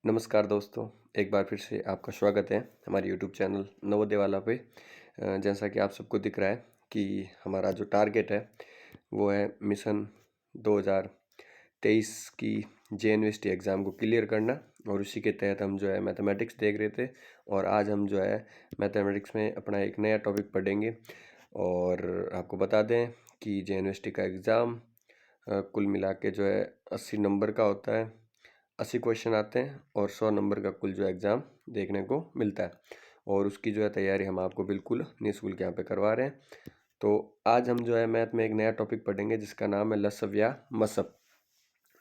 नमस्कार दोस्तों, एक बार फिर से आपका स्वागत है हमारे यूट्यूब चैनल नवोदय वाला पे। जैसा कि आप सबको दिख रहा है कि हमारा जो टारगेट है वो है मिशन 2023 की जेएनवीएसटी एग्ज़ाम को क्लियर करना। और उसी के तहत हम जो है मैथमेटिक्स देख रहे थे और आज हम जो है मैथमेटिक्स में अपना एक नया टॉपिक पढ़ेंगे। और आपको बता दें कि जेएनवीएसटी का एग्ज़ाम कुल मिला के जो है 80 नंबर का होता है। 80 क्वेश्चन आते हैं और 100 नंबर का कुल जो एग्ज़ाम देखने को मिलता है। और उसकी जो है तैयारी हम आपको बिल्कुल निःशुल्क यहाँ पे करवा रहे हैं। तो आज हम जो है मैथ में एक नया टॉपिक पढ़ेंगे जिसका नाम है लसव या मसब।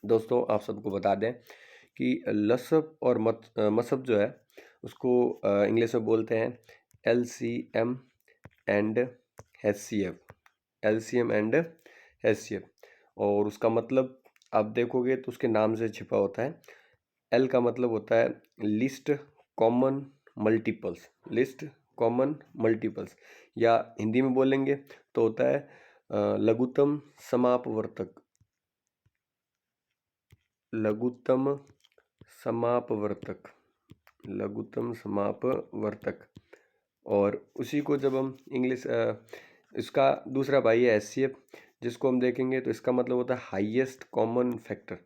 दोस्तों आप सबको बता दें कि लसब और मसब जो है उसको इंग्लिश में बोलते हैं LCM and HCF। LCM and HCF। और उसका मतलब आप देखोगे तो उसके नाम से छिपा होता है। एल का मतलब होता है list common multiples, list common multiples, या हिंदी में बोलेंगे तो होता है लघुत्तम समापवर्तक, लघुत्तम समापवर्तक, लघुत्तम समापवर्तक। और उसी को जब हम इंग्लिश इसका दूसरा भाई है HCF, जिसको हम देखेंगे तो इसका मतलब होता है हाईएस्ट कॉमन फैक्टर।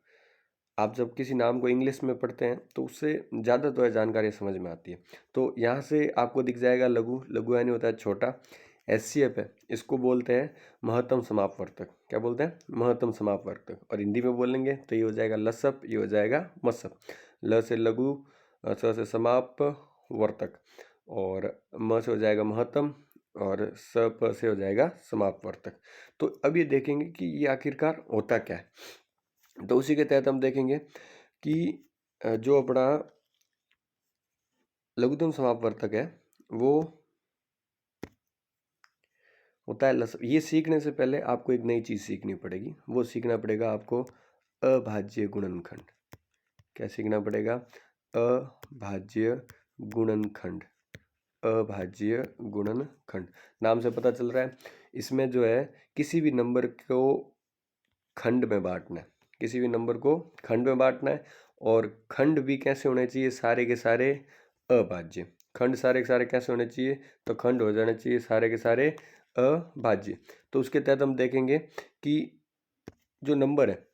आप जब किसी नाम को इंग्लिश में पढ़ते हैं तो उससे ज़्यादा तो है जानकारी समझ में आती है। तो यहाँ से आपको दिख जाएगा लघु, लघु यानी होता है छोटा। HCF है, इसको बोलते हैं महत्तम समापवर्तक। क्या बोलते हैं? महत्तम समापवर्तक। और हिंदी में बोलेंगे तो ये हो जाएगा लसप, ये हो जाएगा मसप। ल से लघु, स से समाप वर्तक, और म से हो जाएगा महत्तम, और स प से हो जाएगा समापवर्तक। तो अब ये देखेंगे कि ये आखिरकार होता क्या है। तो उसी के तहत हम देखेंगे कि जो अपना लघुत्तम समापवर्तक है वो होता है लसप। ये सीखने से पहले आपको एक नई चीज़ सीखनी पड़ेगी। वो सीखना पड़ेगा आपको अभाज्य गुणनखंड। क्या सीखना पड़ेगा? अभाज्य गुणनखंड। अभाज्य गुणनखंड नाम से पता चल रहा है इसमें जो है किसी भी नंबर को खंड में बांटना है, किसी भी नंबर को खंड में बांटना है। और खंड भी कैसे होने चाहिए? सारे के सारे अभाज्य। खंड सारे के सारे कैसे होने चाहिए? तो खंड हो जाने चाहिए सारे के सारे अभाज्य। तो उसके तहत हम देखेंगे कि जो नंबर है,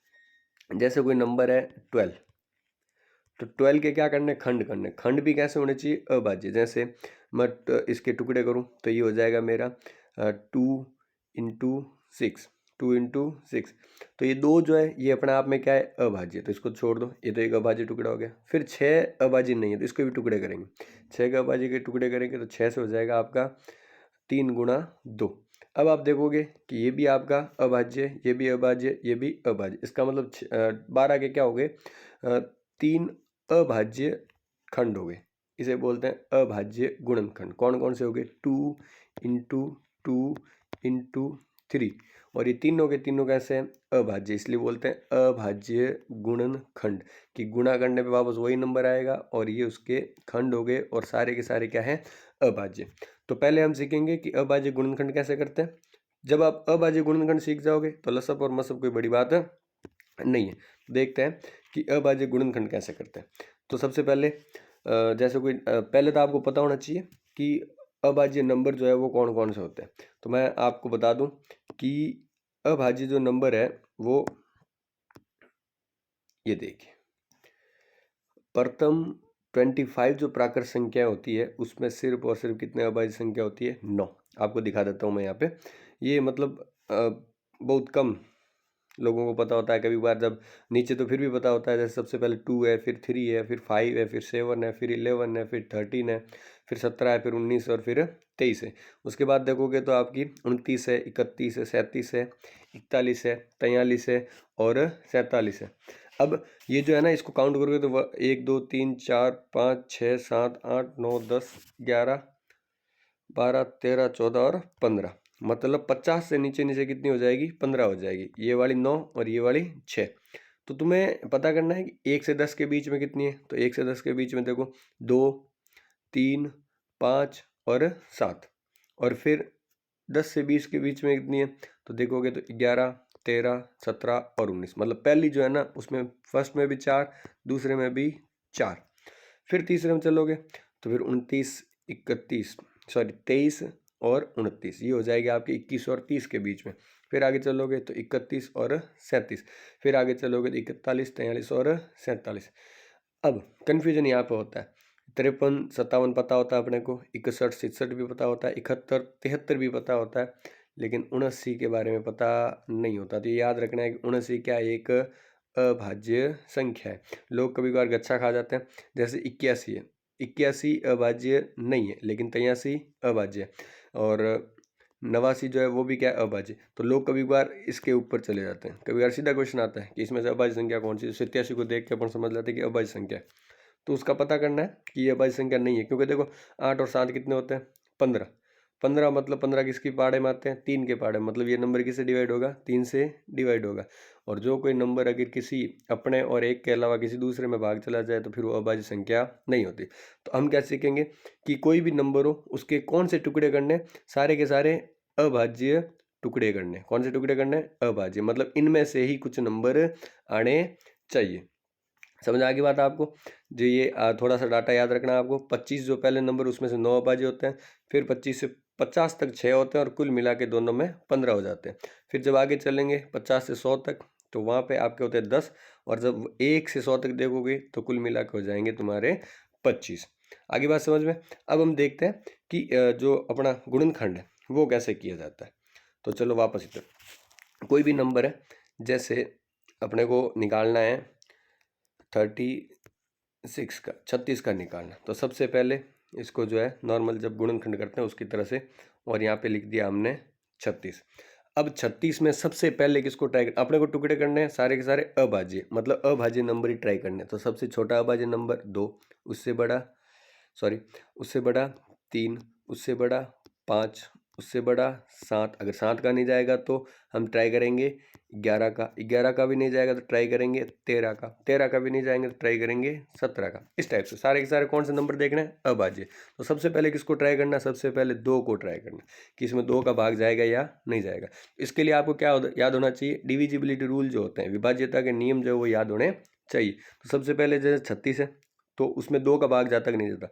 जैसे कोई नंबर है 12, तो 12 के क्या करने? खंड करने। खंड भी कैसे होने चाहिए? अभाज्य। जैसे मैं इसके टुकड़े करूं तो ये हो जाएगा मेरा 2 × 6, 2 × 6। तो ये दो जो है ये अपने आप में क्या है? अभाज्य। तो इसको छोड़ दो, ये तो एक अभाज्य टुकड़ा हो गया। फिर 6 अभाज्य नहीं है तो इसको भी टुकड़े करेंगे। 6 के अभाज्य के टुकड़े करेंगे तो 6 से हो जाएगा आपका 3 × 2। अब आप देखोगे कि ये भी आपका अभाज्य, ये भी अभाज्य, ये भी अभाज्य। इसका मतलब 12 के क्या हो गए? 3 अभाज्य खंड हो गए। इसे बोलते हैं अभाज्य गुणनखंड। कौन कौन से हो गए? 2 × 2 × 3। और ये तीनों के तीनों कैसे हैं? अभाज्य, इसलिए बोलते हैं अभाज्य गुणनखंड। कि गुणा करने पे वापस वही नंबर आएगा और ये उसके खंड हो गए और सारे के सारे क्या हैं? अभाज्य। तो पहले हम सीखेंगे कि अभाज्य गुणनखंड कैसे करते हैं। जब आप अभाज्य गुणनखंड सीख जाओगे तो लसप और मसप कोई बड़ी बात नहीं है। देखते हैं कि अभाज्य गुणनखंड कैसे करते हैं। तो सबसे पहले जैसे कोई पहले तो आपको पता होना चाहिए कि अभाज्य नंबर जो है वो कौन कौन से होते हैं। तो मैं आपको बता दूं कि अभाज्य जो नंबर है वो ये देखिए, प्रथम 25 जो प्राकृत संख्या होती है उसमें सिर्फ और सिर्फ कितने अभाज्य संख्या होती है? 9। आपको दिखा देता हूँ मैं यहाँ पे। ये मतलब बहुत कम लोगों को पता होता है। कभी बार जब नीचे तो फिर भी पता होता है, जैसे सबसे पहले 2 है, फिर 3 है, फिर 5 है, फिर 7 है, फिर 11 है, फिर 13 है, फिर 17 है, फिर 19 और फिर 23 है। उसके बाद देखोगे तो आपकी 29 है, 31 है, 37 है, 41 है, 43 है और 47 है। अब ये जो है ना इसको काउंट करोगे तो 1 2 3 4 5 6 7 8 9 10 11 12 13 14 और 15। मतलब 50 से नीचे नीचे कितनी हो जाएगी? 15 हो जाएगी। ये वाली 9 और ये वाली 6। तो तुम्हें पता करना है कि 1 से 10 के बीच में कितनी है। तो 1 से 10 के बीच में देखो 2 3 5 और 7। और फिर 10 से 20 के बीच में कितनी है? तो देखोगे तो 11 13 17 और 19। मतलब पहली जो है ना उसमें फर्स्ट में भी 4, दूसरे में भी 4। फिर तीसरे में चलोगे तो फिर 23 और 29 ये हो जाएगी आपकी 21 और 30 के बीच में। फिर आगे चलोगे तो 31 और 37, फिर आगे चलोगे तो 41, 43 और 47। अब कन्फ्यूजन यहाँ पे होता है, 53, 57 पता होता है अपने को, 61, 67 भी पता होता है, 71, 73 भी पता होता है, लेकिन 79 के बारे में पता नहीं होता। तो ये याद रखना है कि 79 क्या एक अभाज्य संख्या है। लोग कभी कभार गच्छा खा जाते हैं, जैसे 81 है, 81 अभाज्य नहीं है लेकिन 83 अभाज्य है, और 89 जो है वो भी क्या है, अभाज्य। तो लोग कभी कभार इसके ऊपर चले जाते हैं। कभी कभार सीधा क्वेश्चन आता है कि इसमें से अभाज्य संख्या कौन सी, 87 को देख के अपन समझ लेते हैं कि अभाज्य संख्या है। तो उसका पता करना है कि ये अभाज्य संख्या नहीं है, क्योंकि देखो 8 और 7 कितने होते हैं, 15। 15 मतलब 15 किसकी पाड़े में आते हैं, 3 के पाड़े, मतलब ये नंबर किससे डिवाइड होगा, 3 से डिवाइड होगा। और जो कोई नंबर अगर किसी अपने और एक के अलावा किसी दूसरे में भाग चला जाए तो फिर वो अभाज्य संख्या नहीं होती। तो हम क्या सीखेंगे कि कोई भी नंबर हो उसके कौन से टुकड़े करने, सारे के सारे अभाज्य टुकड़े करने। कौन से टुकड़े करने, अभाज्य, मतलब इनमें से ही कुछ नंबर आने चाहिए। समझ आ गई बात आपको। जो ये थोड़ा सा डाटा याद रखना है आपको। 25 जो पहले नंबर, उसमें से 9 अभाज्य होते हैं, फिर 25 से 50 तक 6 होते हैं, और कुल मिला के दोनों में 15 हो जाते हैं। फिर जब आगे चलेंगे 50 से 100 तक, तो वहाँ पे आपके होते हैं 10, और जब 1 से 100 तक देखोगे तो कुल मिला के हो जाएंगे तुम्हारे 25। आगे बात समझ में। अब हम देखते हैं कि जो अपना गुणनखंड है वो कैसे किया जाता है। तो चलो वापस इधर, कोई भी नंबर है, जैसे अपने को निकालना है 36 का, 36 का निकालना। तो सबसे पहले इसको जो है नॉर्मल जब गुणनखंड करते हैं उसकी तरह से, और यहाँ पे लिख दिया हमने 36। अब 36 में सबसे पहले किसको ट्राई करना, अपने को टुकड़े करने हैं सारे के सारे अभाज्य, मतलब अभाज्य नंबर ही ट्राई करने हैं। तो सबसे छोटा अभाज्य नंबर 2, उससे बड़ा, सॉरी, उससे बड़ा 3, उससे बड़ा 5, उससे बड़ा 7। अगर 7 का नहीं जाएगा तो हम ट्राई करेंगे 11 का, 11 का भी नहीं जाएगा तो ट्राई करेंगे 13 का, 13 का भी नहीं जाएंगे तो ट्राई करेंगे 17 का। इस टाइप से सारे के सारे कौन से नंबर देखने हैं, अभाज्य। तो सबसे पहले किसको ट्राई करना है, सबसे पहले 2 को ट्राई करना कि इसमें 2 का भाग जाएगा या नहीं जाएगा। इसके लिए आपको क्या याद होना चाहिए, डिविजिबिलिटी रूल जो होते हैं, विभाज्यता के नियम जो है वो याद होने चाहिए। तो सबसे पहले जैसे 36 है तो उसमें 2 का भाग जाता कि नहीं जाता।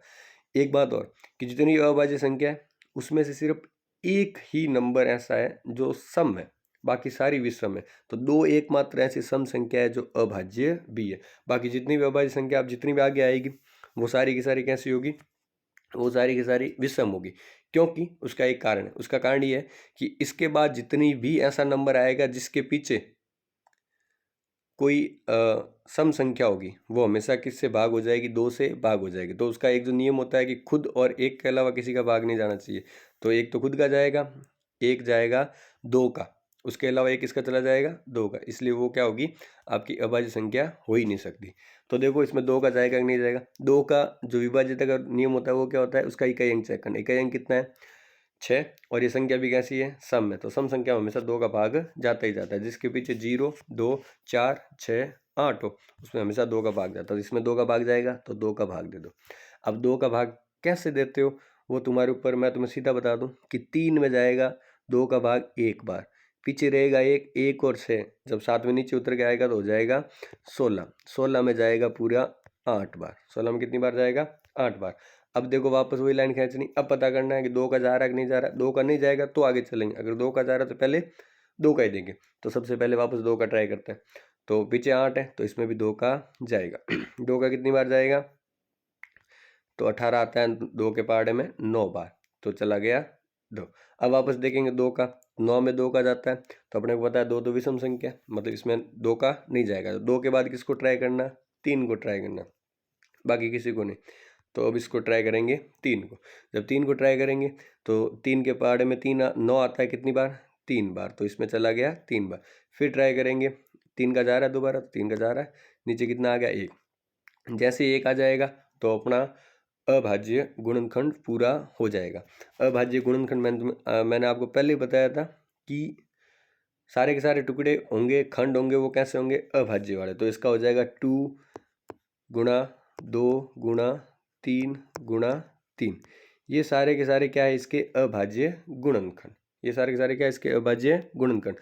एक बात और, कि जितनी अभाज्य संख्या है उसमें से सिर्फ एक ही नंबर ऐसा है जो सम है, बाकी सारी विषम है। तो 2 एकमात्र ऐसी सम संख्या है जो अभाज्य भी है। बाकी जितनी भी अभाज्य संख्या आप जितनी भी आगे आएगी वो सारी की सारी कैसी होगी, वो सारी की सारी विषम होगी। क्योंकि उसका एक कारण है, उसका कारण ये है कि इसके बाद जितनी भी ऐसा नंबर आएगा जिसके पीछे कोई सम संख्या होगी वो हमेशा किससे भाग हो जाएगी, 2 से भाग हो जाएगी। तो उसका एक जो नियम होता है कि खुद और एक के अलावा किसी का भाग नहीं जाना चाहिए। तो एक तो खुद का जाएगा, एक जाएगा 2 का, उसके अलावा एक किसका चला जाएगा, 2 का। इसलिए वो क्या होगी, आपकी अभाज्य संख्या हो ही नहीं सकती। तो देखो इसमें 2 का जाएगा कि नहीं जाएगा। 2 का जो विभाज्यता का नियम होता है वो क्या होता है, उसका इकाई अंक चेक करना। इकाई अंक कितना है, 6, और ये संख्या भी कैसी है, सम है। तो सम संख्या में हमेशा 2 का भाग जाता ही जाता है। जिसके पीछे 0, 2, 4, 6, 8 हो उसमें हमेशा 2 का भाग जाता है। इसमें 2 का भाग जाएगा तो 2 का भाग दे दो। अब 2 का भाग कैसे देते हो वो तुम्हारे ऊपर, मैं तुम्हें सीधा बता दूं कि 3 में जाएगा 2 का भाग एक बार, पीछे रहेगा 1, 1 और 6, जब 7 में नीचे उतर के आएगा तो हो जाएगा 16, 16 में जाएगा पूरा 8 बार, 16 में कितनी बार जाएगा, 8 बार। अब देखो वापस वही लाइन खींचनी। अब पता करना है कि 2 का जा रहा है कि नहीं जा रहा है। 2 का नहीं जाएगा तो आगे चलेंगे, अगर 2 का जा रहा है तो पहले 2 का ही देंगे। तो सबसे पहले वापस 2 का ट्राई करते हैं। तो पीछे 8 है तो इसमें भी 2 का जाएगा। 2 का कितनी बार जाएगा, तो 18 आता है 2 के पहाड़े में 9 बार, तो चला गया 2। अब वापस देखेंगे 2 का, 9 में 2 का जाता है तो अपने को पता है 2 तो विषम संख्या, मतलब इसमें 2 का नहीं जाएगा। तो 2 के बाद किसको ट्राई करना, 3 को ट्राई करना, बाकी किसी को नहीं। तो अब इसको ट्राई करेंगे 3 को। जब 3 को ट्राई करेंगे तो 3 के पहाड़े में 3 9 आता है कितनी बार, 3 बार, तो इसमें चला गया 3 बार। फिर ट्राई करेंगे, 3 का जा रहा है दोबारा, तो 3 का जा रहा है, नीचे कितना आ गया 1। जैसे ही 1 आ जाएगा तो अपना अभाज्य गुणनखंड पूरा हो जाएगा। अभाज्य गुणनखंड मैंने आपको पहले ही बताया था कि सारे के सारे टुकड़े होंगे, खंड होंगे, वो कैसे होंगे, अभाज्य वाले। तो इसका हो जाएगा 2 गुणा 2 गुणा 3 गुणा 3। ये सारे के सारे क्या है, इसके अभाज्य गुणनखंड। ये सारे के सारे क्या है, इसके अभाज्य गुणनखंड।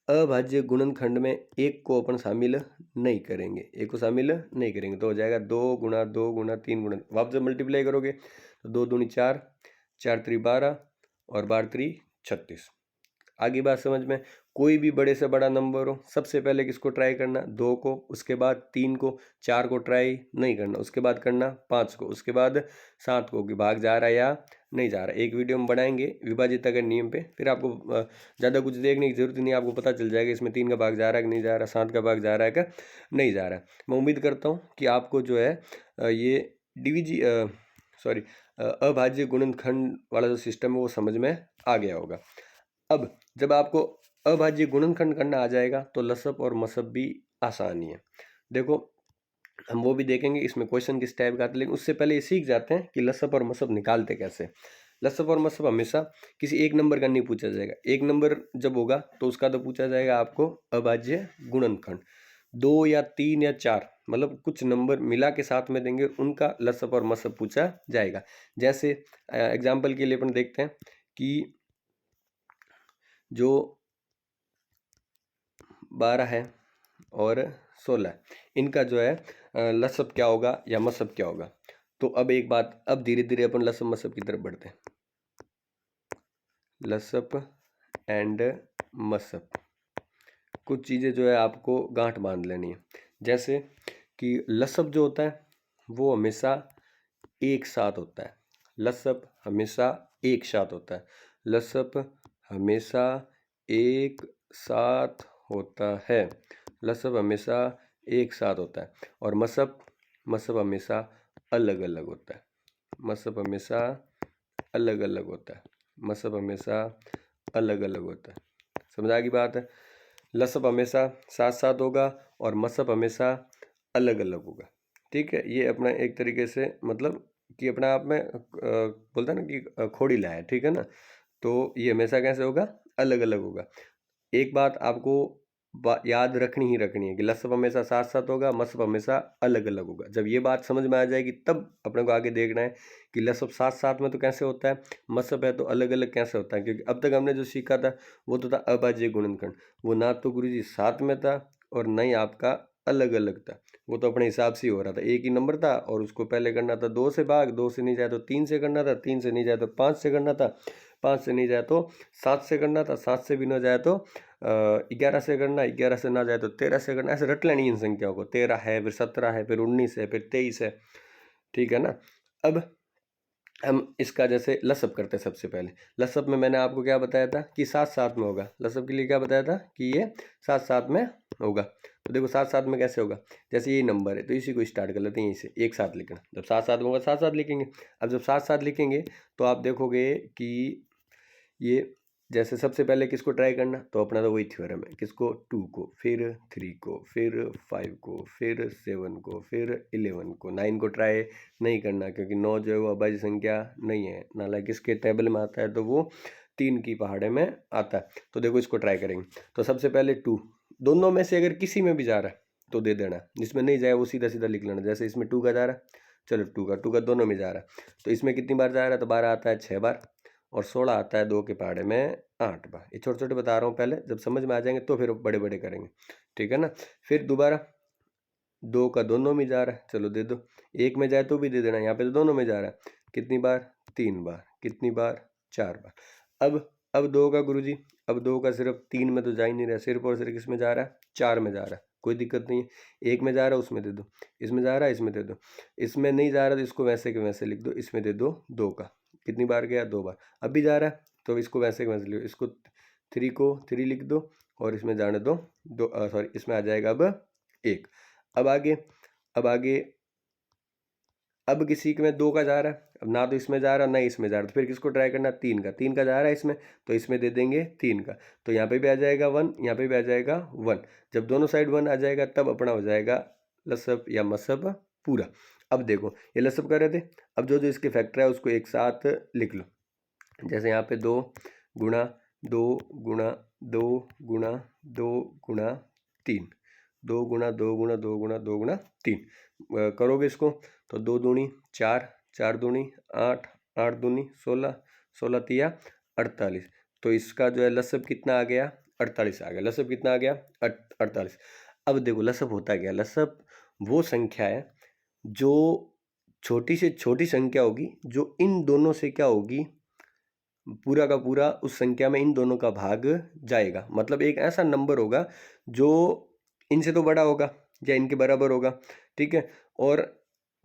अभाज्य गुणनखंड में एक को अपन शामिल नहीं करेंगे, एक को शामिल नहीं करेंगे, तो हो जाएगा 2 गुणा 2 गुणा 3 गुणा, आप जब मल्टीप्लाई करोगे तो 2 दूनी 4, 4 3 12 और 12 3 36। आगे बात समझ में, कोई भी बड़े से बड़ा नंबर हो, सबसे पहले किसको ट्राई करना, 2 को, उसके बाद 3 को, 4 को ट्राई नहीं करना, उसके बाद करना 5 को, उसके बाद 7 को कि भाग जा रहा है या नहीं जा रहा। एक वीडियो हम बनाएंगे विभाजित के नियम पे, फिर आपको ज़्यादा कुछ देखने की जरूरत नहीं, आपको पता चल जाएगा इसमें 3 का भाग जा रहा है कि नहीं जा रहा, 7 का भाग जा रहा है कि नहीं जा रहा है। मैं उम्मीद करता हूँ कि आपको जो है ये डीवीजी सॉरी अभाज्य गुणनखंड वाला जो सिस्टम है वो समझ में आ गया होगा। अब जब आपको अभाज्य गुणनखंड करना आ जाएगा तो लसअप और मसअप भी आसानी है। देखो हम वो भी देखेंगे इसमें क्वेश्चन किस टाइप का आता है, लेकिन उससे पहले ये सीख जाते हैं कि लसअप और मसअप निकालते कैसे। लसअप और मसअप हमेशा किसी एक नंबर का नहीं पूछा जाएगा, एक नंबर जब होगा तो उसका तो पूछा जाएगा आपको अभाज्य गुणनखंड। 2 या 3 या 4 मतलब कुछ नंबर मिला के साथ में देंगे, उनका लसअप और मसअप पूछा जाएगा। जैसे एग्जाम्पल के लिए अपन देखते हैं कि जो 12 है और 16 इनका जो है लसअप क्या होगा या मसअप क्या होगा। तो अब एक बात, अब धीरे धीरे अपन लसअप मसअप की तरफ बढ़ते हैं। लसअप एंड मसअप कुछ चीज़ें जो है आपको गांठ बांध लेनी है। जैसे कि लसअप जो होता है वो हमेशा एक साथ होता है, लसअप हमेशा एक साथ होता है, लसअप हमेशा एक साथ होता है, लसअप हमेशा एक साथ होता है। और मसअप मसअप हमेशा अलग अलग होता है, मसअप हमेशा अलग अलग होता है, मसअप हमेशा अलग अलग होता है। समझ आ गई बात है। लसअप हमेशा साथ साथ होगा और मसअप हमेशा अलग अलग होगा। ठीक है, ये अपना एक तरीके से मतलब कि अपना आप में बोलता है ना कि खोड़ीला है, ठीक है ना। तो ये हमेशा कैसे होगा, अलग अलग होगा। एक बात आपको याद रखनी ही रखनी है कि लसअप हमेशा साथ साथ होगा, मसअप हमेशा अलग अलग होगा। जब ये बात समझ में आ जाएगी तब अपने को आगे देखना है कि लसअप साथ साथ में तो कैसे होता है, मसअप है तो अलग अलग कैसे होता है। क्योंकि अब तक हमने जो सीखा था वो तो था अभाज्य गुणनखंड, वो ना तो गुरुजी साथ में था और न ही आपका अलग अलग था, वो तो अपने हिसाब से ही हो रहा था। एक ही नंबर था और उसको पहले करना था 2 से भाग, 2 से नहीं जाए तो 3 से करना था, 3 से नहीं जाए तो 5 से करना था, 5 से नहीं जाए तो 7 से करना था, 7 से भी ना जाए तो 11 से करना, 11 से ना जाए तो 13 से करना। ऐसे रट लेनी इन संख्याओं को, 13 है फिर 17 है फिर 19 है फिर 23 है, ठीक है ना। अब हम इसका जैसे लसअप करते हैं। सबसे पहले लसअप में मैंने आपको क्या बताया था कि साथ साथ में होगा, लसअप के लिए क्या बताया था कि ये साथ साथ में होगा। तो देखो साथ साथ में कैसे होगा, जैसे ये नंबर है तो इसी को स्टार्ट कर लेते हैं, यहीं से एक साथ लिखना। जब साथ साथ में होगा साथ साथ लिखेंगे। अब जब साथ साथ लिखेंगे तो आप देखोगे कि ये जैसे सबसे पहले किसको ट्राई करना, तो अपना तो वही थ्योरम है, किसको 2 को, फिर 3 को, फिर 5 को, फिर 7 को, फिर 11 को। 9 को ट्राई नहीं करना क्योंकि 9 जो है वो अभाज्य संख्या नहीं है, नाला किसके टेबल में आता है तो वो 3 की पहाड़े में आता है। तो देखो इसको ट्राई करेंगे तो सबसे पहले 2, दोनों में से अगर किसी में भी जा रहा है तो दे देना, जिसमें नहीं जाए वो सीधा सीधा लिख लेना। जैसे इसमें 2 का जा रहा है, चलो 2 का दोनों में जा रहा है, तो इसमें कितनी बार जा रहा है, तो 12 आता है 6 बार और 16 आता है 2 के पहाड़े में 8 बार। ये छोटे छोटे बता रहा हूँ, पहले जब समझ में आ जाएंगे तो फिर बड़े बड़े करेंगे, ठीक है ना। फिर दोबारा 2 का दोनों में जा रहा है, चलो दे दो, एक में जाए तो भी दे देना, यहाँ पे तो दोनों में जा रहा है। कितनी बार, 3 बार, कितनी बार, 4 बार। अब 2 का गुरुजी, अब 2 का सिर्फ 3 में तो जा ही नहीं रहा, सिर्फ और सिर्फ किस में जा रहा है, 4 में जा रहा है, कोई दिक्कत नहीं है। एक में जा रहा है उसमें दे दो, इसमें जा रहा है इसमें दे दो, इसमें नहीं जा रहा तो इसको वैसे के वैसे लिख दो, इसमें दे दो 2 का, कितनी बार गया, 2 बार। अब भी जा रहा है तो इसको वैसे के वैसे लिखो, इसको 3 को 3 लिख दो और इसमें जाने दो 2, सॉरी इसमें आ जाएगा अब 1। अब आगे, अब आगे, अब किसी में 2 का जा रहा है, अब ना तो इसमें जा रहा ना इसमें जा रहा, तो फिर किसको ट्राई करना, 3 का, 3 का जा रहा है इसमें तो इसमें दे देंगे 3 का, तो यहाँ पे भी आ जाएगा 1, यहाँ पे भी आ जाएगा 1। जब दोनों साइड 1 आ जाएगा तब अपना हो जाएगा लसअप या मसअप पूरा। अब देखो ये लसअप कर रहे थे, अब जो जो इसके फैक्टर है उसको एक साथ लिख लो। जैसे यहाँ पे 2 गुणा 2 गुणा 2 गुणा 2 गुणा 3, 2 गुणा 2 गुणा 2 गुणा 2 गुणा 3 करोगे इसको तो 2 दूनी 4, 4 दूनी 8, 8 दूनी 16, 16 तिया 48। तो इसका जो है लसअप कितना आ गया, 48 आ गया। लसब कितना आ गया? 48। अब देखो लसब होता क्या? लसब वो संख्या है जो छोटी से छोटी संख्या होगी, जो इन दोनों से क्या होगी, पूरा का पूरा उस संख्या में इन दोनों का भाग जाएगा। मतलब एक ऐसा नंबर होगा जो इनसे तो बड़ा होगा या इनके बराबर होगा, ठीक है, और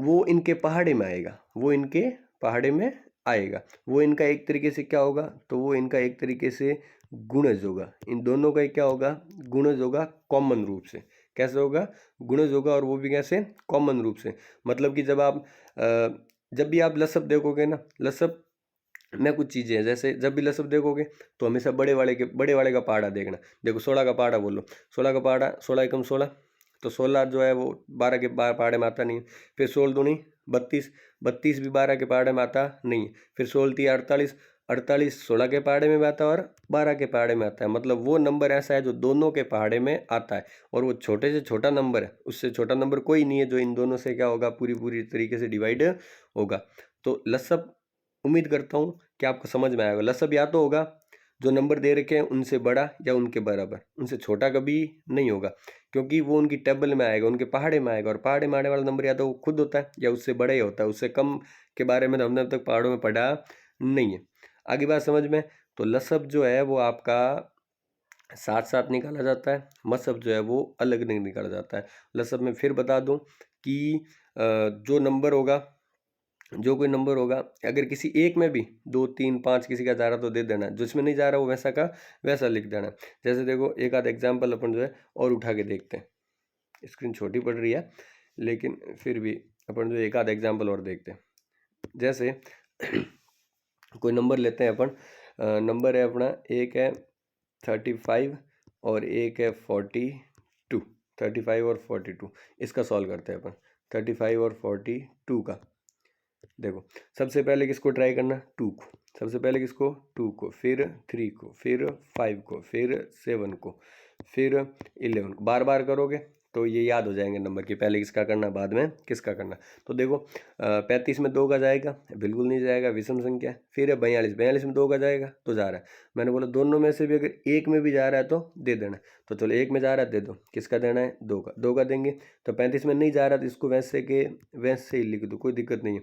वो इनके पहाड़े में आएगा, वो इनके पहाड़े में आएगा। वो इनका एक तरीके से क्या होगा, तो वो इनका एक तरीके से गुणज होगा। इन दोनों का क्या होगा? गुणज होगा, कॉमन रूप से। कैसे होगा? गुणज होगा, और वो भी कैसे? कॉमन रूप से। मतलब कि जब भी आप लसब देखोगे ना, लसब में कुछ चीज़ें हैं, जैसे जब भी लसब देखोगे तो हमेशा बड़े वाले का पहाड़ा देखना। देखो 16 का पहाड़ा बोलो, 16 का पहाड़ा, 16 एकम 16, तो 16 जो है वो 12 के पहाड़े में आता नहीं है। फिर 16 दूनी 32, 32 भी 12 के पहाड़े में आता नहीं है। फिर 16 थी 48, 48 16 के पहाड़े में भी आता है और 12 के पहाड़े में आता है। मतलब वो नंबर ऐसा है जो दोनों के पहाड़े में आता है, और वो छोटे से छोटा नंबर है, उससे छोटा नंबर कोई नहीं है जो इन दोनों से क्या होगा, पूरी तरीके से डिवाइड होगा। तो लसब उम्मीद करता हूँ कि आपको समझ में आएगा। लसब या तो होगा जो नंबर दे रखे हैं उनसे बड़ा या उनके बराबर, उनसे छोटा कभी नहीं होगा, क्योंकि वो उनकी टेबल में आएगा, उनके पहाड़े में आएगा, और पहाड़े में आने वाला नंबर या तो वो खुद होता है या उससे बड़ा ही होता है। उससे कम के बारे में तो हमने अब तक पहाड़ों में पढ़ा नहीं है। आगे बात समझ में? तो लसब जो है वो आपका साथ साथ निकाला जाता है, मसब जो है वो अलग नहीं निकाला जाता है। लसब में फिर बता दूं कि जो नंबर होगा, जो कोई नंबर होगा, अगर किसी एक में भी 2 3 5 किसी का जा रहा तो दे देना, जिसमें नहीं जा रहा वो वैसा का वैसा लिख देना। जैसे देखो एक आध एग्जाम्पल अपन जो है और उठा के देखते हैं। स्क्रीन छोटी पड़ रही है लेकिन फिर भी अपन जो एक आध एग्जाम्पल और देखते हैं। जैसे कोई नंबर लेते हैं अपन, नंबर है अपना, एक है 35 और एक है 42, 35 और 42। इसका सॉल्व करते हैं अपन, 35 और 42 का। देखो सबसे पहले किसको ट्राई करना? 2 को। सबसे पहले किसको? 2 को, फिर 3 को, फिर 5 को, फिर 7 को, फिर 11 को। बार बार करोगे तो ये याद हो जाएंगे नंबर कि पहले किसका करना, बाद में किसका करना। तो देखो 35 में 2 का जाएगा, बिल्कुल नहीं जाएगा, विषम संख्या है। फिर है 42, 42 में 2 का जाएगा तो जा रहा है। मैंने बोला दोनों में से भी अगर एक में भी जा रहा है तो दे देना। तो चलो एक में जा रहा है दे दो। किसका देना है? 2 का। 2 का देंगे। तो 35 में नहीं जा रहा तो इसको वैसे के वैसे ही लिख दो, कोई दिक्कत नहीं है।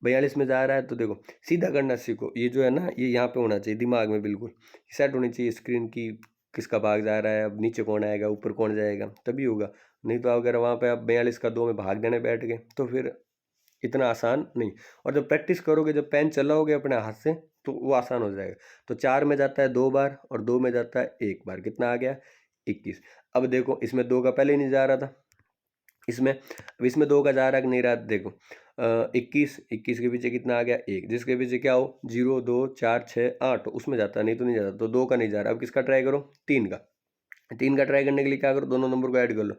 42 में जा रहा है तो देखो सीधा करना सीखो। ये जो है ना, ये यहाँ पे होना चाहिए दिमाग में, बिल्कुल सेट होनी चाहिए स्क्रीन की, किसका भाग जा रहा है, अब नीचे कौन आएगा ऊपर कौन जाएगा, तभी होगा। नहीं तो अगर वहाँ पे आप 42 का 2 में भाग देने बैठ गए तो फिर इतना आसान नहीं। और जब प्रैक्टिस करोगे, जब पेन चलाओगे अपने हाथ से, तो वो आसान हो जाएगा। तो 4 में जाता है 2 बार और 2 में जाता है 1 बार। कितना आ गया? 21। अब देखो इसमें 2 का पहले ही नहीं जा रहा था, इसमें अब इसमें 2 का जा रहा है कि नहीं रहा? देखो 21, 21 के पीछे कितना आ गया? 1, जिसके पीछे क्या हो 0 2 4 6 8, उसमें जाता है, नहीं तो नहीं जाता। तो 2 का नहीं जा रहा। अब किसका ट्राई करो? 3 का। 3 का ट्राई करने के लिए क्या करो? दोनों नंबर को ऐड कर लो।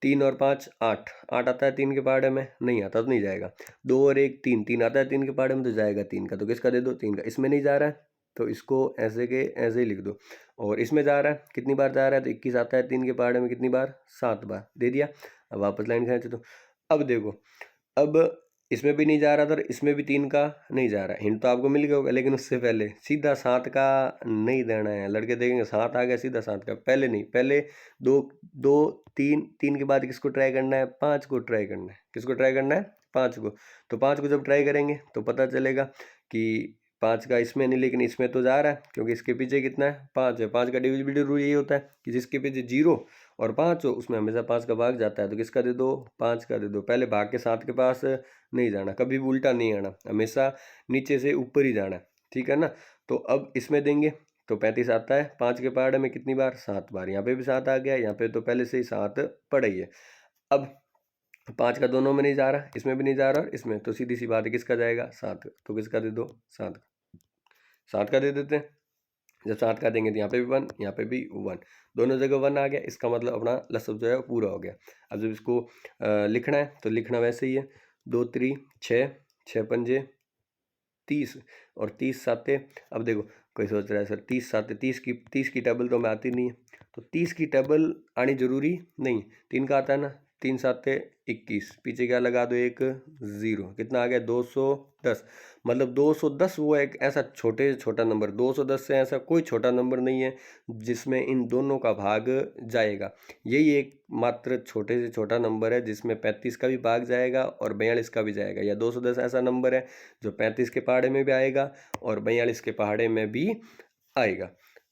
3 और 5 8, 8 आता है 3 के पहाड़े में? नहीं आता तो नहीं जाएगा। 2 और 1 3, 3 आता है 3 के पहाड़े में तो जाएगा 3 का। तो किसका दे दो? 3 का। इसमें नहीं जा रहा है तो इसको ऐसे के ऐसे ही लिख दो। और इसमें जा रहा है, कितनी बार जा रहा है? तो 21 आता है 3 के पहाड़े में कितनी बार? 7 बार। दे दिया। अब वापस लाइन खींचे तो अब देखो, अब इसमें भी नहीं जा रहा था और इसमें भी 3 का नहीं जा रहा है। हिंट तो आपको मिल गया होगा, लेकिन उससे पहले सीधा 7 का नहीं देना है। लड़के देखेंगे 7 आ गया सीधा 7 का, पहले नहीं, पहले 2 2 3, 3 के बाद किसको ट्राई करना है? 5 को ट्राई करना है। किसको ट्राई करना है? 5 को। तो 5 को जब ट्राई करेंगे तो पता चलेगा कि 5 का इसमें नहीं, लेकिन इसमें तो जा रहा है, क्योंकि इसके पीछे कितना है? 5 है। 5 का डिविजिबिलिटी रूल यही होता है कि जिसके पीछे 0 और 5 हो उसमें हमेशा 5 का भाग जाता है। तो किसका दे दो? 5 का दे दो। पहले भाग के 7 के पास नहीं जाना, कभी भी उल्टा नहीं आना, हमेशा नीचे से ऊपर ही जाना, ठीक है ना? तो अब इसमें देंगे तो 35 आता है 5 के पहाड़े में कितनी बार? 7 बार। यहाँ पे भी 7 आ गया, यहाँ पे तो पहले से ही 7 पड़ा ही है। अब 5 का दोनों में नहीं जा रहा, इसमें भी नहीं जा रहा, इसमें, तो सीधी सी बात है किसका जाएगा? 7। तो किसका दे दो? 7 का। 7 का दे देते हैं। जब 7 का देंगे तो यहाँ पे भी 1, यहाँ पे भी 1, दोनों जगह 1 आ गया। इसका मतलब अपना लसब जो है वो पूरा हो गया। अब जब इसको लिखना है तो लिखना वैसे ही है, 2 3 6, 6 पंजे 30 और 30 साते। अब देखो कोई सोच रहा है सर 30 साते, 30 की टेबल तो हमें आती नहीं है। तो 30 की टेबल आनी जरूरी नहीं, 3 का आता है ना, 3 साते 21, पीछे क्या लगा दो एक 0, कितना आ गया 210। मतलब 210 वो एक ऐसा छोटे से छोटा नंबर, 210 से ऐसा कोई छोटा नंबर नहीं है जिसमें इन दोनों का भाग जाएगा। यही एक मात्र छोटे से छोटा नंबर है जिसमें 35 का भी भाग जाएगा और 42 का भी जाएगा। या 210 ऐसा नंबर है जो 35 के पहाड़े में भी आएगा और 42 के पहाड़े में भी आएगा।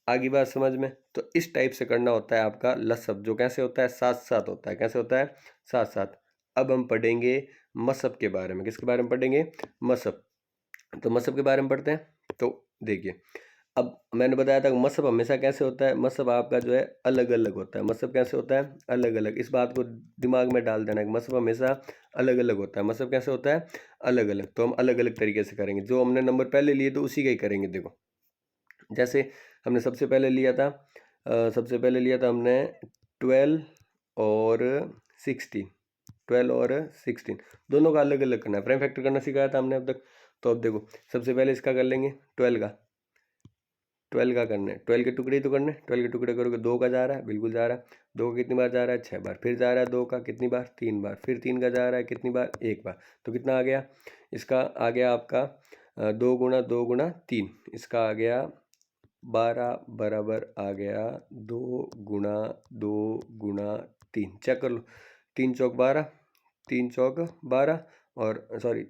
आगे बात समझ में? तो इस टाइप से करना होता है आपका लसब, जो कैसे होता है, साथ साथ होता है। कैसे होता है? साथ साथ। अब हम पढ़ेंगे मसब के बारे में। किसके बारे में पढ़ेंगे? मसब। तो मसब के बारे में पढ़ते हैं। तो देखिए, अब मैंने बताया था मसब हमेशा कैसे होता है, मसब आपका जो है अलग अलग होता है। मसब कैसे होता है? अलग अलग। इस बात को दिमाग में डाल देना कि मसब हमेशा अलग अलग होता है। मसब कैसे होता है? अलग अलग। तो हम अलग अलग तरीके से करेंगे। जो हमने नंबर पहले लिए तो उसी का ही करेंगे। देखो, जैसे हमने सबसे पहले लिया था हमने 12 और 16। 12 और 16 दोनों का अलग अलग करना है। प्राइम फैक्टर करना सिखाया था हमने अब तक। तो अब देखो, सबसे पहले इसका कर लेंगे 12 का। 12 का करना है, 12 के टुकड़े ही तो करने। 12 के टुकड़े करोगे, 2 का जा रहा है, बिल्कुल जा रहा है। 2 का कितनी बार जा रहा है? 6 बार। फिर जा रहा है 2 का कितनी बार? 3 बार। फिर 3 का जा रहा है कितनी बार? 1 बार। तो कितना आ गया? इसका आ गया आपका 2 गुणा 2 गुणा 3, इसका आ गया 12 बराबर आ गया 2 गुणा 2 गुणा 3। चेक कर लो, 3 चौक 12, 3 चौक 12 और सॉरी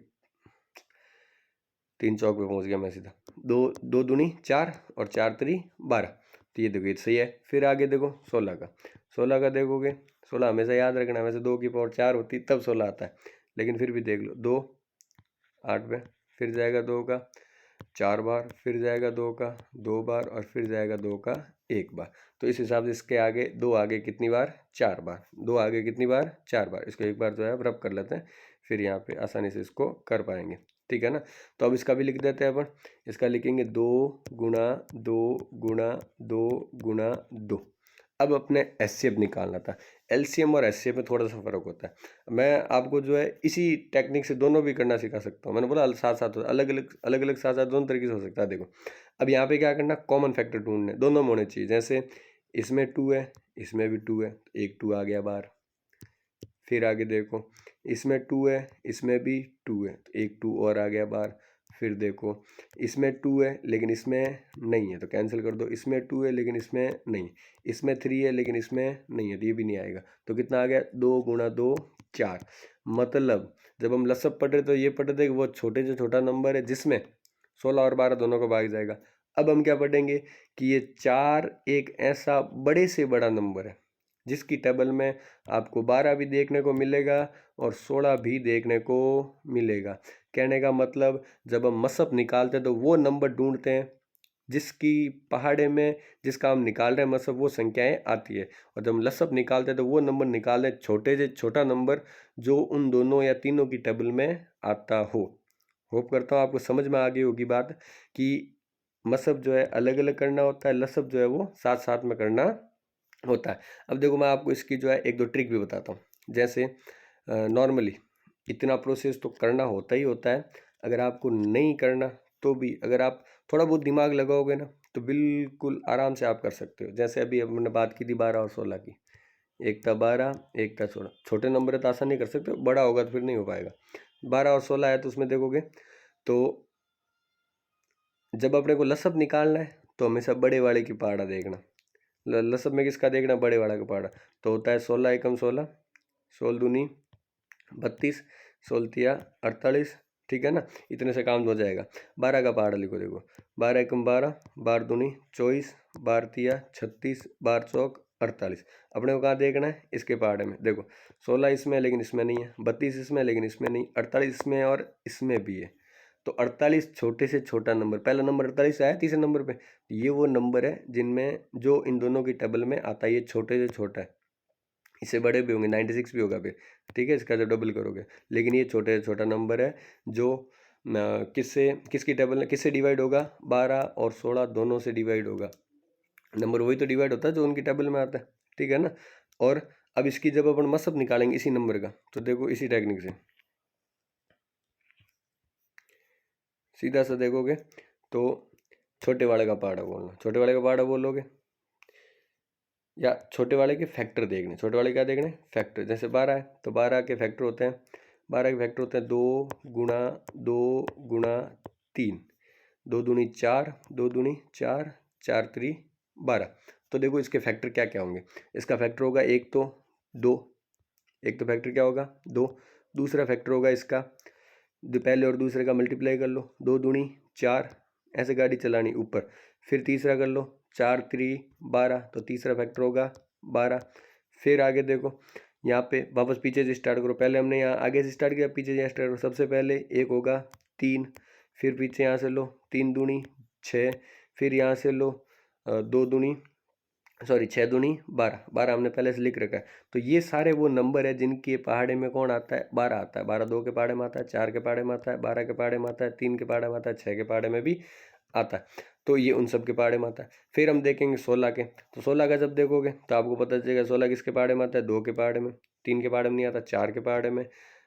3 चौक पे पहुंच गया मैं सीधा। 2 2 दूनी 4 और 4 3 12। तो ये देखो, ये सही है। फिर आगे देखो 16 का। 16 का देखोगे, 16 हमेशा याद रखना, वैसे 2 की पावर 4 होती तब 16 आता है, लेकिन फिर भी देख लो 2 8 पे, फिर जाएगा 2 का 4 बार, फिर जाएगा 2 का 2 बार और फिर जाएगा 2 का 1 बार। तो इस हिसाब से इसके आगे 2 आगे कितनी बार? 4 बार। 2 आगे कितनी बार? 4 बार। इसको एक बार जो है रब कर लेते हैं, फिर यहाँ पे आसानी से इसको कर पाएंगे। ठीक है ना? तो अब इसका भी लिख देते हैं अपन। इसका लिखेंगे 2 गुणा 2 गुणा 2 गुणा 2। अब अपने एचसीएफ निकालना था। एलसीएम और एचसीएफ में थोड़ा सा फर्क होता है। मैं आपको जो है इसी टेक्निक से दोनों भी करना सिखा सकता हूँ। मैंने बोला साथ साथ अलग अलग साथ साथ दोनों तरीके से हो सकता है। देखो, अब यहाँ पे क्या करना, कॉमन फैक्टर ढूंढने, दोनों में होने चाहिए। जैसे इसमें 2 है, इसमें भी 2 है, एक 2 आ गया बाहर। फिर आगे देखो, इसमें 2 है, इसमें भी 2 है, तो एक 2 और आ गया बाहर। फिर देखो, इसमें 2 है लेकिन इसमें नहीं है, तो कैंसिल कर दो। इसमें 2 है लेकिन इसमें नहीं, इसमें 3 है लेकिन इसमें नहीं है, तो ये भी नहीं आएगा। तो कितना आ गया? 2 गुणा 2 4। मतलब जब हम लसब पढ़ रहे तो ये पढ़ रहे थे कि वो छोटे से छोटा नंबर है जिसमें 16 और 12 दोनों को भाग जाएगा। अब हम क्या पढ़ेंगे कि ये 4 एक ऐसा बड़े से बड़ा नंबर है जिसकी टेबल में आपको 12 भी देखने को मिलेगा और 16 भी देखने को मिलेगा। कहने का मतलब, जब हम मसब निकालते हैं तो वो नंबर ढूंढते हैं जिसकी पहाड़े में, जिसका हम निकाल रहे हैं मसब, वो संख्याएं आती है। और जब हम लसब निकालते हैं तो वो नंबर निकाल रहे हैं छोटे से छोटा नंबर जो उन दोनों या तीनों की टेबल में आता हो। होप करता हूँ आपको समझ में आ गई होगी बात कि मसब जो है अलग अलग करना होता है, लसब जो है वो साथ साथ में करना होता है। अब देखो, मैं आपको इसकी जो है एक दो ट्रिक भी बताता हूँ। जैसे नॉर्मली इतना प्रोसेस तो करना होता ही होता है। अगर आपको नहीं करना तो भी, अगर आप थोड़ा बहुत दिमाग लगाओगे ना, तो बिल्कुल आराम से आप कर सकते हो। जैसे अभी हमने बात की थी 12 और 16 की, एक था 12 एक था 16। छोटे नंबर है तो आसान नहीं कर सकते, बड़ा होगा तो फिर नहीं हो पाएगा। 12 और 16 है तो उसमें देखोगे तो जब अपने को लसब निकालना है तो हमेशा बड़े वाले की पहाड़ा देखना। लसब में किसका देखना? बड़े वाला का पहाड़ा। तो होता है 16 एकम 16, 16 दूनी 32, 16 तिया 48। ठीक है ना? इतने से काम हो जाएगा। 12 का पहाड़ा लिखो। देखो, 12 एकम 12, 12 दूनी 24, 12 तिया 36, 12 चौक 48। अपने को कहाँ देखना है? इसके पहाड़े में। देखो, 16 इसमें लेकिन इसमें नहीं है, 32 इसमें लेकिन इसमें नहीं, 48 इसमें और इसमें भी है। तो 48 छोटे से छोटा नंबर, पहला नंबर 48 आया तीसरे नंबर पे। ये वो नंबर है जिनमें जो इन दोनों की टेबल में आता है। ये छोटे से छोटा है, इससे बड़े भी होंगे, 96 भी होगा फिर। ठीक है, इसका जब डबल करोगे, लेकिन ये छोटे से छोटा नंबर है जो किससे, किसकी टेबल में किससे डिवाइड होगा? 12 और 16 दोनों से डिवाइड होगा। नंबर वही तो डिवाइड होता है जो उनकी टेबल में आता है। ठीक है ना? और अब इसकी जब अपन मसब निकालेंगे इसी नंबर का, तो देखो इसी टेक्निक से सीधा सा देखोगे तो छोटे वाले का पहाड़ा बोलना। छोटे वाले का पहाड़ा बोलोगे या छोटे वाले के फैक्टर देखने। छोटे वाले क्या देखने? फैक्टर। जैसे 12 है तो 12 के फैक्टर होते हैं, 12 के फैक्टर होते हैं 2 × 2 × 3, 2 दूनी 4, 2 दूनी 4, 4 3 12। तो देखो इसके फैक्टर क्या क्या होंगे। इसका फैक्टर होगा एक तो 2, एक तो फैक्टर क्या होगा 2। दूसरा फैक्टर होगा इसका, पहले और दूसरे का मल्टीप्लाई कर लो, 2 दूनी 4, ऐसे गाड़ी चलानी ऊपर। फिर तीसरा कर लो, 4 3 12, तो तीसरा फैक्टर होगा 12। फिर आगे देखो, यहाँ पे वापस पीछे से स्टार्ट करो। पहले हमने यहाँ आगे से स्टार्ट किया, पीछे से स्टार्ट करो। सबसे पहले एक होगा 3, फिर पीछे यहाँ से लो 3 दूनी 6, फिर यहाँ से लो 2 दूनी 6 दूनी 12, 12 हमने पहले से लिख रखा है। तो ये सारे वो नंबर है जिनके पहाड़े में कौन आता है? 12 आता है। 12 2 के पहाड़े में आता है, 4 के पहाड़े में आता है, 12 के पहाड़े में आता है, 3 के पहाड़े में आता है, 6 के पहाड़े में भी आता है। तो ये उन सब के पहाड़े में आता है। फिर हम देखेंगे 16 के। तो 16 का जब देखोगे तो आपको पता चलेगा 16 किसके पहाड़े में आता है? 2 के पहाड़े में, 3 के पहाड़े में नहीं आता, 4 के पहाड़े में,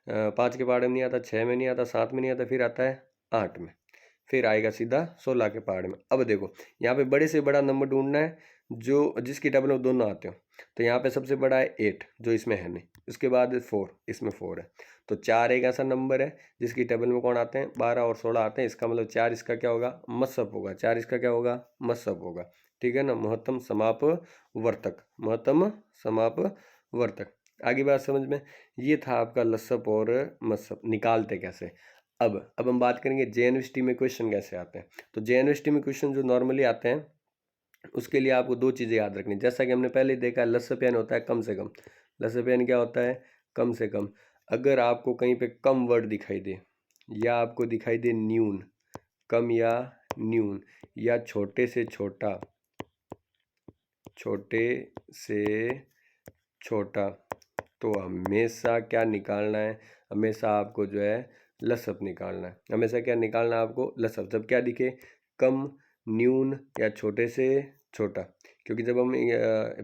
5 के पहाड़े में नहीं आता, 6 में नहीं आता, 7 में नहीं आता, फिर आता है 8 में, फिर आएगा सीधा 16 के पहाड़ में। अब देखो यहाँ पे बड़े से बड़ा नंबर ढूंढना है जो जिसकी टेबल में दोनों आते हो। तो यहाँ पे सबसे बड़ा है 8 जो इसमें है नहीं, उसके बाद 4, इसमें 4 है। तो 4 एक ऐसा नंबर है जिसकी टेबल में कौन आते हैं? 12 और 16 आते हैं। इसका मतलब 4 इसका क्या होगा? मत्सप होगा। 4 इसका क्या होगा? मत्सप होगा। ठीक है ना, महत्तम समाप वर्तक, महत्तम समाप वर्तक। आगे बात समझ में। ये था आपका लसप और मत्सप निकालते कैसे। अब हम बात करेंगे जेएनवीटी में क्वेश्चन कैसे आते हैं। तो जेएनवीटी में क्वेश्चन जो नॉर्मली आते हैं उसके लिए आपको दो चीज़ें याद रखनी। जैसा कि हमने पहले देखा है, लसप्यान होता है कम से कम। लसप्यान क्या होता है? कम से कम। अगर आपको कहीं पे कम वर्ड दिखाई दे, या आपको दिखाई दे न्यून, कम या न्यून, या छोटे से छोटा, छोटे से छोटा, तो हमेशा क्या निकालना है? हमेशा आपको जो है लसप निकालना है। हमेशा क्या निकालना है आपको? लसप। जब क्या दिखे? कम, न्यून या छोटे से छोटा। क्योंकि जब हम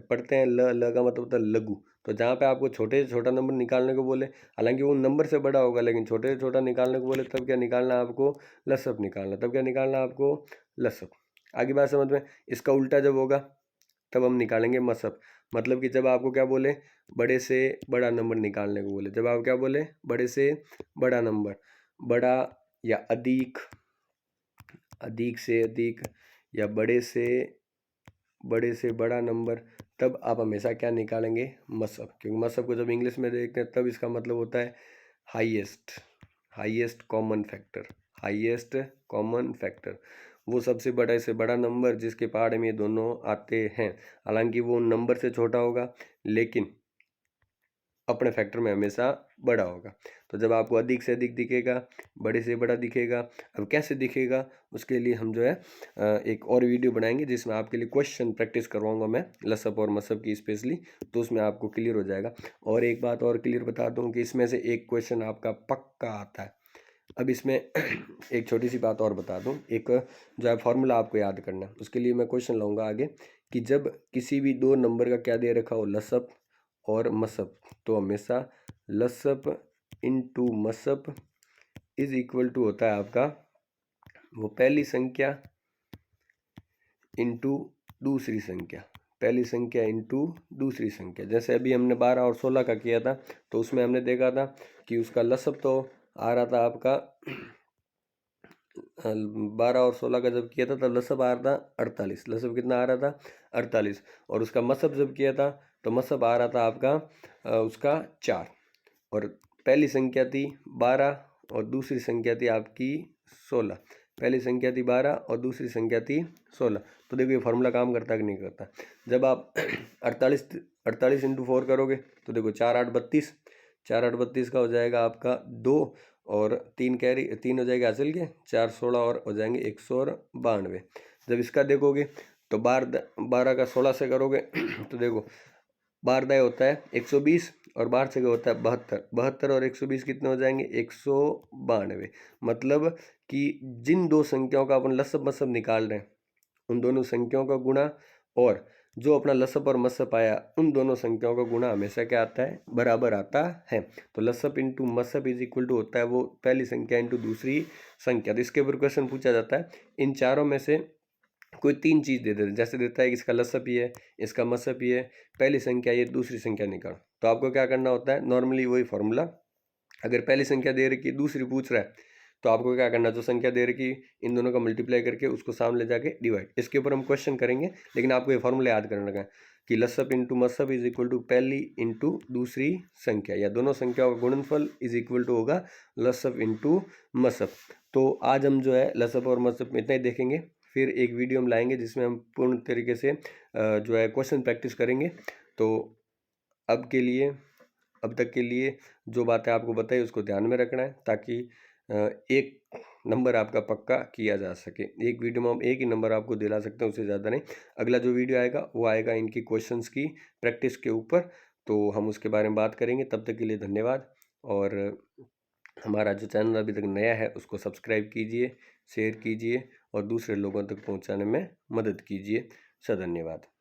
पढ़ते हैं ल का मतलब होता है लघु। तो जहाँ पे आपको छोटे से छोटा नंबर निकालने को बोले, हालांकि वो नंबर से बड़ा होगा, लेकिन छोटे से छोटा निकालने को बोले तब क्या निकालना है आपको? लसप निकालना। तब क्या निकालना है आपको? लसप। आगे बात समझ में। इसका उल्टा जब होगा तब हम निकालेंगे मसप। मतलब कि जब आपको क्या बोले? बड़े से बड़ा नंबर निकालने को बोले। जब आप क्या बोले? बड़े से बड़ा नंबर, बड़ा या अधिक, अधिक से अधिक, या बड़े से बड़ा नंबर, तब आप हमेशा क्या निकालेंगे? मसब। क्योंकि मसब को जब इंग्लिश में देखते हैं तब इसका मतलब होता है highest, highest common factor, highest common factor. वो सबसे बड़ा से बड़ा नंबर जिसके पहाड़े में ये दोनों आते हैं। हालांकि वो नंबर से छोटा होगा लेकिन अपने फैक्टर में हमेशा बड़ा होगा। तो जब आपको अधिक से अधिक दिखेगा, बड़े से बड़ा दिखेगा, अब कैसे दिखेगा उसके लिए हम जो है एक और वीडियो बनाएंगे जिसमें आपके लिए क्वेश्चन प्रैक्टिस करवाऊंगा मैं लसप और मसप की स्पेशली। तो उसमें आपको क्लियर हो जाएगा। और एक बात और क्लियर बता दूं कि इसमें से एक क्वेश्चन आपका पक्का आता है। अब इसमें एक छोटी सी बात और बता दूं, एक जो है फॉर्मूला आपको याद करना है। उसके लिए मैं क्वेश्चन लाऊंगा आगे कि जब किसी भी दो नंबर का क्या दे रखा हो, लसप और मसप, तो हमेशा लसप इंटू मसप इज इक्वल टू होता है आपका वो पहली संख्या इंटू दूसरी संख्या, पहली संख्या इंटू दूसरी संख्या। जैसे अभी हमने 12 और 16 का किया था, तो उसमें हमने देखा था कि उसका लसप तो आ रहा था आपका 12 और 16 का जब किया था तब लसब आ रहा था 48। लसब कितना आ रहा था? 48। और उसका मसब जब किया था तो मसब आ रहा था आपका उसका 4। और पहली संख्या थी 12 और दूसरी संख्या थी आपकी 16। पहली संख्या थी 12 और दूसरी संख्या थी 16। तो देखो ये फार्मूला काम करता है कि नहीं करता। जब आप 48 इंटू 4 करोगे तो देखो 4 8 32, 4 8 32 का हो जाएगा आपका 2, और 3 कैरी 3 हो जाएगा हासिल के 4 16 और हो जाएंगे 192। जब इसका देखोगे तो 12 का 16 से करोगे तो देखो 12 दाएँ होता है 120 और 12 से होता है 72। 72 और 120 कितने हो जाएंगे? 192। मतलब कि जिन दो संख्याओं का अपन लसब मसब निकाल रहे हैं उन दोनों संख्याओं का गुणा, और जो अपना लसप और मसप आया उन दोनों संख्याओं का गुणा हमेशा क्या आता है? बराबर आता है। तो लसप इंटू मसप इज इक्वल टू होता है वो पहली संख्या इंटू दूसरी संख्या। तो इसके ऊपर क्वेश्चन पूछा जाता है इन चारों में से कोई 3 चीज़ दे देता है, जैसे देता है कि इसका लसअप ये है, इसका मसअप ये है, पहली संख्या ये, दूसरी संख्या निकाल। तो आपको क्या करना होता है, नॉर्मली वही फॉर्मूला, अगर पहली संख्या दे रखी है, दूसरी पूछ रहा है, तो आपको क्या करना है, जो संख्या दे रखी इन दोनों का मल्टीप्लाई करके उसको सामने ले जाके डिवाइड। इसके ऊपर हम क्वेश्चन करेंगे, लेकिन आपको ये फॉर्मूला याद करना है कि लसअप इंटू मसअप इज इक्वल टू पहली इंटू दूसरी संख्या, या दोनों संख्याओं का गुणनफल इज इक्वल टू होगा लसअप इंटू मसअप। तो आज हम जो है लसअप और मसअप में इतना ही देखेंगे, फिर एक वीडियो हम लाएंगे जिसमें हम पूर्ण तरीके से जो है क्वेश्चन प्रैक्टिस करेंगे। तो अब के लिए, अब तक के लिए जो बातें आपको बताई उसको ध्यान में रखना है, ताकि एक नंबर आपका पक्का किया जा सके। एक वीडियो में हम एक ही नंबर आपको दिला सकते हैं, उससे ज़्यादा नहीं। अगला जो वीडियो आएगा वो आएगा इनकी क्वेश्चंस की प्रैक्टिस के ऊपर, तो हम उसके बारे में बात करेंगे। तब तक के लिए धन्यवाद। और हमारा जो चैनल अभी तक नया है उसको सब्सक्राइब कीजिए, शेयर कीजिए और दूसरे लोगों तक पहुंचाने में मदद कीजिए। धन्यवाद।